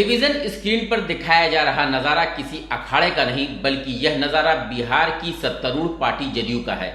Television screen पर दिखाया जा रहा नजारा किसी अखाड़े का नहीं, बल्कि यह नजारा बिहार की सत्तारूढ़ पार्टी जदयू का है।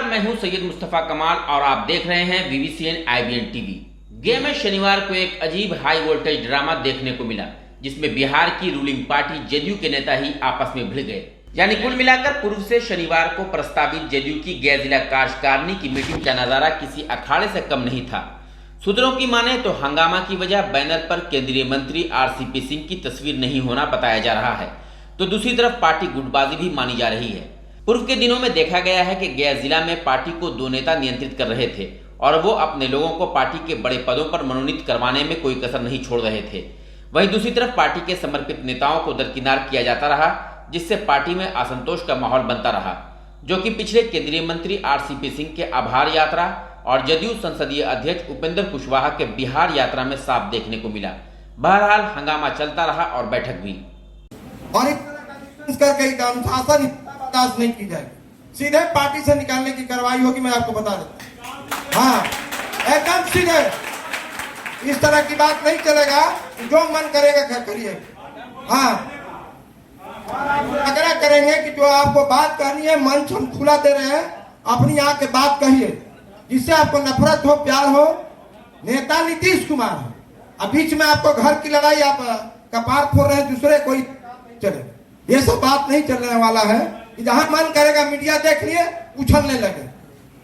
मैं हूं सैयद मुस्तफा कमाल और आप देख रहे हैं वीवीसीएन IBN टीवी। गया में शनिवार को एक अजीब हाई वोल्टेज ड्रामा देखने को मिला, जिसमें बिहार की रूलिंग पार्टी जदयू के नेता ही आपस में भिड़ गए। यानी कुल मिलाकर पूर्व से शनिवार को प्रस्तावित जदयू की गया जिला कार्यकारिणी की मीटिंग का नजारा किसी अखाड़े से कम नहीं था। सूत्रों की माने तो हंगामा की वजह बैनर पर केंद्रीय मंत्री RCP सिंह की तस्वीर नहीं होना बताया जा रहा है, तो दूसरी तरफ पार्टी गुटबाजी भी मानी जा रही है। पूर्व के दिनों में देखा गया है कि गया जिला में पार्टी को दो नेता नियंत्रित कर रहे थे और वो अपने लोगों को पार्टी के बड़े पदों पर मनोनीत करवाने में कोई कसर नहीं छोड़ रहे थे। वहीं दूसरी तरफ पार्टी के समर्पित नेताओं को दरकिनार किया जाता रहा, जिससे पार्टी में असंतोष का माहौल बनता रहा, जो कि पिछले केंद्रीय मंत्री RCP सिंह के आभार यात्रा और जदयू संसदीय अध्यक्ष उपेंद्र कुशवाहा के बिहार यात्रा में साफ देखने को मिला। बहरहाल हंगामा चलता रहा और बैठक भी बर्दाश्त नहीं की जाएगी। सीधे पार्टी से निकालने की कार्रवाई होगी, मैं आपको बता देता हूं। हाँ, एकदम सीधे। इस तरह की बात नहीं चलेगा, जो मन करेगा करिए। हाँ, आग्रह करेंगे कि जो आपको बात कहनी है, मंच हम खुला दे रहे हैं, अपनी आके बात कहिए, जिससे आपको नफरत हो, प्यार हो। नेता नीतीश कुमार है, अब बीच में आपको घर की लड़ाई, आप कपार फोड़ रहे हैं दूसरे, कोई चले, ये सब बात नहीं चलने वाला है। जहां मन करेगा मीडिया देख लिए, उछलने लगे।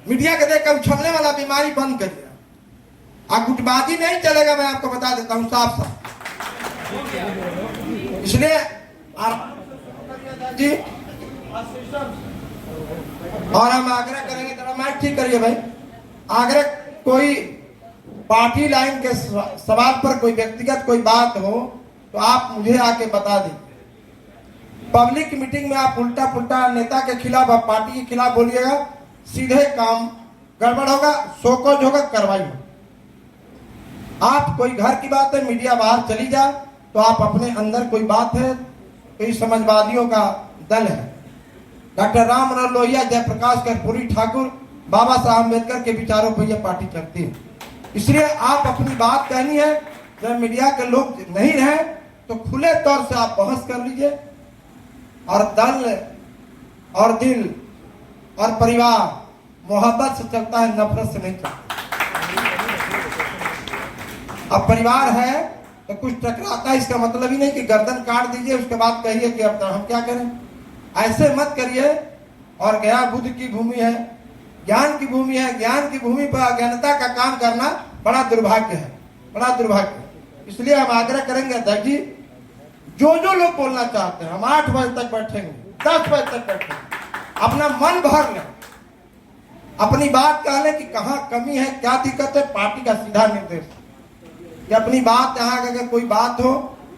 मीडिया के देख कर उछलने वाला बीमारी बंद करिए। गुटबाजी नहीं चलेगा, मैं आपको बता देता हूं साफ साफ। इसलिए जी, और हम आग्रह करेंगे, जरा माइक ठीक करिए भाई। आग्रह, कोई पार्टी लाइन के सवाल पर कोई व्यक्तिगत कोई बात हो तो आप मुझे आके बता दीजिए। पब्लिक मीटिंग में आप उल्टा पुल्टा नेता के खिलाफ, आप पार्टी के खिलाफ बोलिएगा, सीधे काम गड़बड़ होगा, शोकॉज होगा, कार्रवाई होगा। आप कोई घर की बात है, मीडिया बाहर चली जा, तो आप अपने अंदर कोई बात है, कोई समाजवादियों का दल है, डॉक्टर राम मनोहर लोहिया, जयप्रकाश कर्पूरी ठाकुर, बाबा साहब अम्बेडकर के विचारों पर यह पार्टी चलती है। इसलिए आप अपनी बात कहनी है, जब मीडिया के लोग नहीं रहे तो खुले तौर से आप बहस कर लीजिए। और दल और दिल और परिवार मोहब्बत से चलता है, नफरत से नहीं चलता। अब परिवार है तो कुछ टकराता है, इसका मतलब ही नहीं कि गर्दन काट दीजिए उसके बाद कहिए कि अब हम क्या करें। ऐसे मत करिए। और गया बुद्ध की भूमि है, ज्ञान की भूमि है। ज्ञान की भूमि पर अज्ञानता का काम करना बड़ा दुर्भाग्य है, बड़ा दुर्भाग्य। इसलिए हम आग्रह करेंगे अध्यक्ष जी, जो लोग बोलना चाहते हैं, हम 8 बजे तक बैठेंगे, 10 बजे तक बैठेंगे, अपना मन भर लें, अपनी बात कह लें कि कहाँ कमी है, क्या दिक्कत है। पार्टी का सीधा निर्देश कि अपनी बात, यहाँ अगर कोई बात हो,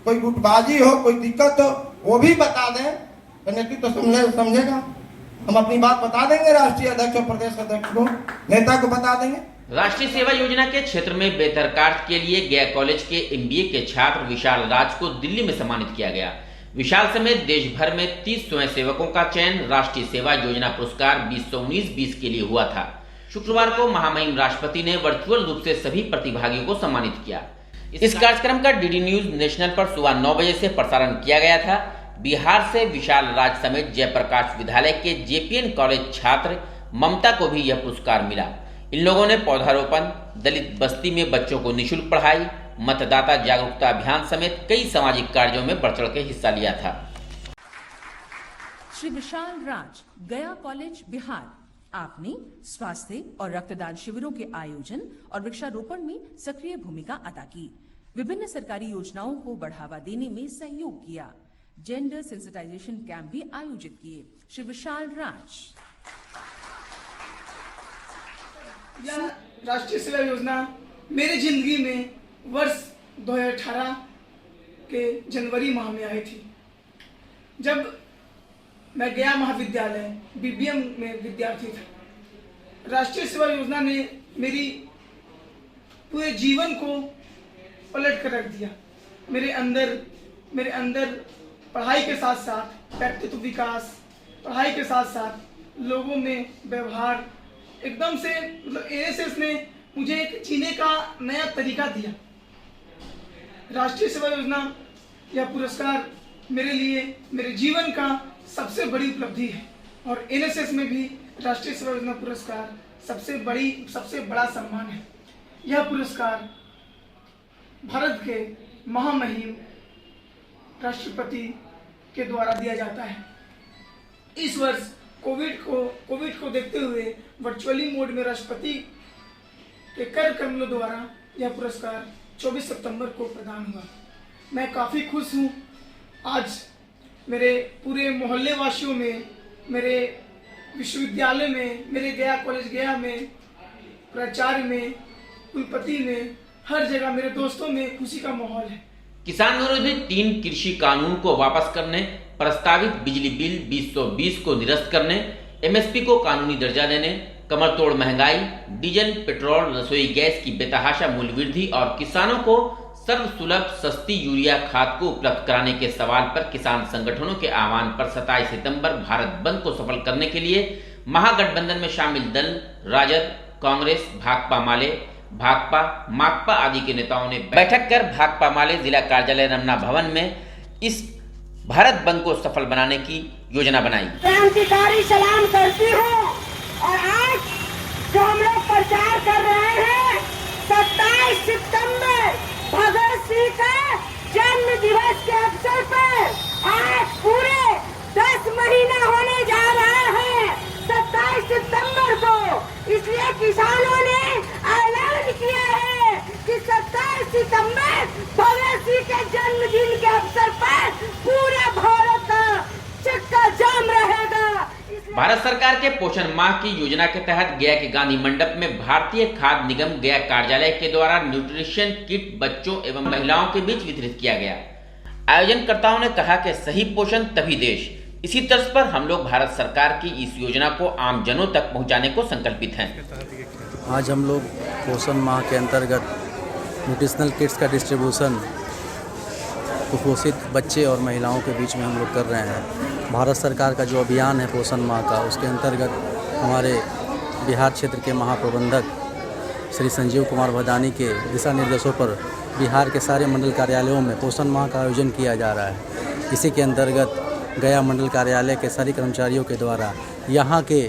कोई गुटबाजी हो, कोई दिक्कत हो, वो भी बता दें तो नेतृत्व तो समझेगा। हम अपनी बात बता देंगे राष्ट्रीय अध्यक्ष और प्रदेश अध्यक्ष को, नेता को बता देंगे। राष्ट्रीय सेवा योजना के क्षेत्र में बेहतर कार्य के लिए गया कॉलेज के MBA के छात्र विशाल राज को दिल्ली में सम्मानित किया गया। विशाल समेत देश भर में 30 स्वयंसेवकों का चयन राष्ट्रीय सेवा योजना पुरस्कार 2019-20 के लिए हुआ था। शुक्रवार को महामहिम राष्ट्रपति ने वर्चुअल रूप से सभी प्रतिभागियों को सम्मानित किया। इस कार्यक्रम का DD न्यूज नेशनल पर सुबह 9 बजे से प्रसारण किया गया था। बिहार से विशाल राज समेत जयप्रकाश विद्यालय के JPN कॉलेज छात्र ममता को भी यह पुरस्कार मिला। इन लोगों ने पौधारोपण, दलित बस्ती में बच्चों को निःशुल्क पढ़ाई, मतदाता जागरूकता अभियान समेत कई सामाजिक कार्यों में बढ़ चढ़ के हिस्सा लिया था। श्री विशाल राज, गया कॉलेज, बिहार। आपने स्वास्थ्य और रक्तदान शिविरों के आयोजन और वृक्षारोपण में सक्रिय भूमिका अदा की। विभिन्न सरकारी योजनाओं को बढ़ावा देने में सहयोग किया। जेंडर सेंसिटाइजेशन कैंप भी आयोजित किए। श्री विशाल राज। यह राष्ट्रीय सेवा योजना मेरी जिंदगी में वर्ष 2018 के जनवरी माह में आई थी, जब मैं गया महाविद्यालय बीबीएम में विद्यार्थी था। राष्ट्रीय सेवा योजना ने मेरी पूरे जीवन को पलट कर रख दिया। मेरे अंदर पढ़ाई के साथ साथ व्यक्तित्व विकास, पढ़ाई के साथ साथ लोगों में व्यवहार, एकदम से मतलब एनएसएस ने मुझे एक जीने का नया तरीका दिया। राष्ट्रीय सेवा योजना यह पुरस्कार मेरे लिए मेरे जीवन का सबसे बड़ी उपलब्धि है, और एनएसएस में भी राष्ट्रीय सेवा योजना पुरस्कार सबसे बड़ा सम्मान है। यह पुरस्कार भारत के महामहिम राष्ट्रपति के द्वारा दिया जाता है। इस वर्ष कोविड को देखते हुए वर्चुअली मोड में राष्ट्रपति के कर कमलों द्वारा यह पुरस्कार 24 सितंबर को प्रदान हुआ। मैं काफ़ी खुश हूँ। आज मेरे पूरे मोहल्ले वासियों में, मेरे विश्वविद्यालय में, मेरे गया कॉलेज गया में, प्राचार्य में, कुलपति में, हर जगह मेरे दोस्तों में खुशी का माहौल है। किसान विरोधी 3 कृषि कानून को वापस करने, प्रस्तावित बिजली बिल 2020 को निरस्त करने, एमएसपी को कानूनी दर्जा देने, कमर तोड़ महंगाई, डीजल, पेट्रोल, रसोई गैस की बेतहाशा मूल्य वृद्धि और किसानों को सर्वसुलभ सस्ती यूरिया खाद को उपलब्ध कराने के सवाल पर किसान संगठनों के आह्वान पर 27 सितंबर भारत बंद को सफल करने के लिए महागठबंधन में शामिल दल राजद, कांग्रेस, भाकपा, माकपा आदि के नेताओं ने बैठक कर भाकपा माले जिला कार्यालय रमना भवन में इस भारत बंद को सफल बनाने की योजना बनाई। क्रांतिकारी सलाम करती हूँ, और आज जो हम लोग प्रचार कर रहे हैं 27 सितंबर भगत सिंह का जन्म दिवस के अवसर पर आज पूरे 10 महीना होने जा रहा है 27 सितंबर को। इसलिए किसानों ने ऐलान किया है कि 27 सितंबर भगत सिंह के जन्मदिन के अवसर पर पूरे भारत का चक्का जाम रहेगा। भारत सरकार के पोषण माह की योजना के तहत गया के गांधी मंडप में भारतीय खाद्य निगम गया कार्यालय के द्वारा न्यूट्रिशन किट बच्चों एवं महिलाओं के बीच वितरित किया गया। आयोजनकर्ताओं ने कहा कि सही पोषण तभी देश। इसी तर्ज पर हम लोग भारत सरकार की इस योजना को आम जनों तक पहुंचाने को संकल्पित हैं। आज हम लोग पोषण माह के अंतर्गत न्यूट्रिशनल किट्स का डिस्ट्रीब्यूशन कुपोषित बच्चे और महिलाओं के बीच में हम लोग कर रहे हैं। भारत सरकार का जो अभियान है पोषण माह का, उसके अंतर्गत हमारे बिहार क्षेत्र के महाप्रबंधक श्री संजीव कुमार भदानी के दिशा निर्देशों पर बिहार के सारे मंडल कार्यालयों में पोषण माह का आयोजन किया जा रहा है। इसी के अंतर्गत गया मंडल कार्यालय के सभी कर्मचारियों के द्वारा यहाँ के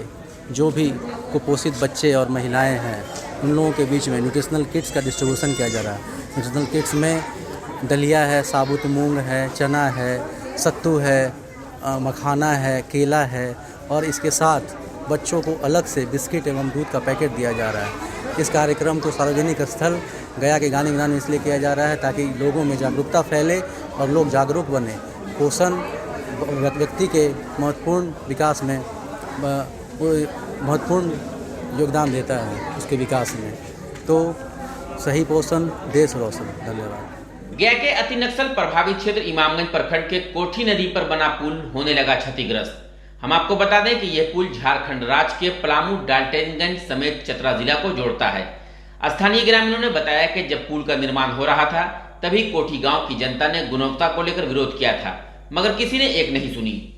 जो भी कुपोषित बच्चे और महिलाएं हैं उन लोगों के बीच में न्यूट्रिशनल किट्स का डिस्ट्रीब्यूशन किया जा रहा है। न्यूट्रिशनल किट्स में दलिया है, साबुत मूंग है, चना है, सत्तू है, मखाना है, केला है, और इसके साथ बच्चों को अलग से बिस्किट एवं दूध का पैकेट दिया जा रहा है। इस कार्यक्रम को सार्वजनिक स्थल गया के गांधी मैदान में इसलिए किया जा रहा है ताकि लोगों में जागरूकता फैले और लोग जागरूक बने। पोषण व्यक्ति के महत्वपूर्ण विकास में महत्वपूर्ण योगदान देता है उसके विकास में। तो सही पोषण देश रोशन। धन्यवाद। गया के अति नक्सल प्रभावित क्षेत्र इमामगंज प्रखंड के कोठी नदी पर बना पुल होने लगा क्षतिग्रस्त। हम आपको बता दें कि यह पुल झारखंड राज्य के पलामू, डाल्टनगंज समेत चतरा जिला को जोड़ता है। स्थानीय ग्रामीणों ने बताया कि जब पुल का निर्माण हो रहा था तभी कोठी गांव की जनता ने गुणवत्ता को लेकर विरोध किया था, मगर किसी ने एक नहीं सुनी।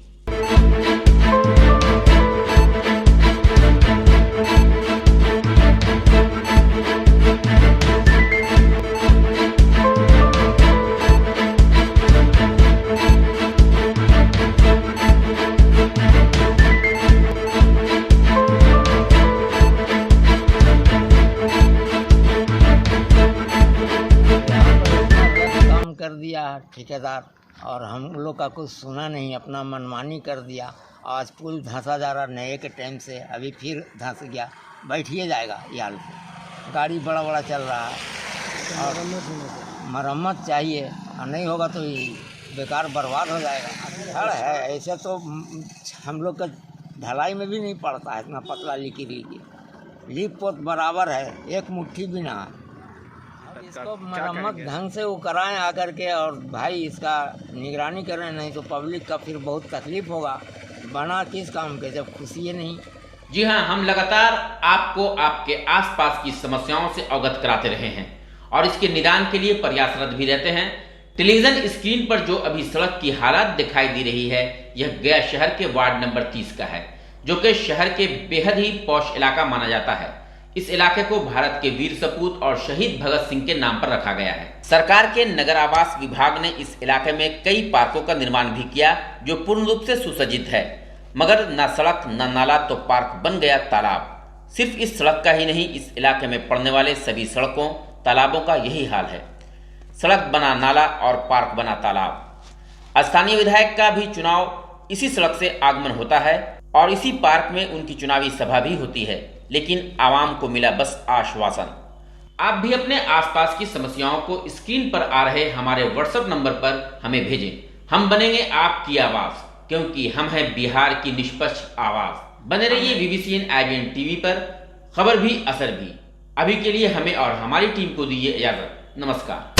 कर दिया ठेकेदार, और हम लोग का कुछ सुना नहीं, अपना मनमानी कर दिया। आज पुल धंसा जा रहा नए के टाइम से, अभी फिर धंस गया, बैठिए जाएगा यार। गाड़ी बड़ा बड़ा चल रहा है और मरम्मत चाहिए, और नहीं होगा तो बेकार बर्बाद हो जाएगा। खड़ है ऐसे तो हम लोग का ढलाई में भी नहीं पड़ता है, इतना पतला लीकी। लीप पोत बराबर है, एक मुट्ठी भी ना है। इसको मरम्मत ढंग से वो कराएं आकर के, और भाई इसका निगरानी करें, नहीं तो पब्लिक का फिर बहुत तकलीफ होगा। बना किस काम के जब खुशी है नहीं। जी हाँ, हम लगातार आपको आपके आसपास की समस्याओं से अवगत कराते रहे हैं और इसके निदान के लिए प्रयासरत भी रहते हैं। टेलीविजन स्क्रीन पर जो अभी सड़क की हालत दिखाई दे रही है, यह गया शहर के वार्ड नंबर 30 का है, जो कि शहर के बेहद ही पॉश इलाका माना जाता है। इस इलाके को भारत के वीर सपूत और शहीद भगत सिंह के नाम पर रखा गया है। सरकार के नगर आवास विभाग ने इस इलाके में कई पार्कों का निर्माण भी किया, जो पूर्ण रूप से सुसज्जित है, मगर न सड़क न नाला तो पार्क बन गया तालाब। सिर्फ इस सड़क का ही नहीं, इस इलाके में पड़ने वाले सभी सड़कों तालाबों का यही हाल है। सड़क बना नाला और पार्क बना तालाब। स्थानीय विधायक का भी चुनाव इसी सड़क से आगमन होता है और इसी पार्क में उनकी चुनावी सभा भी होती है, लेकिन आवाम को मिला बस आश्वासन। आप भी अपने आसपास की समस्याओं को स्क्रीन पर आ रहे हमारे व्हाट्सएप नंबर पर हमें भेजें। हम बनेंगे आपकी आवाज, क्योंकि हम हैं बिहार की निष्पक्ष आवाज। बने रहिए VVCN IBN टीवी पर, खबर भी असर भी। अभी के लिए हमें और हमारी टीम को दीजिए इजाजत। नमस्कार।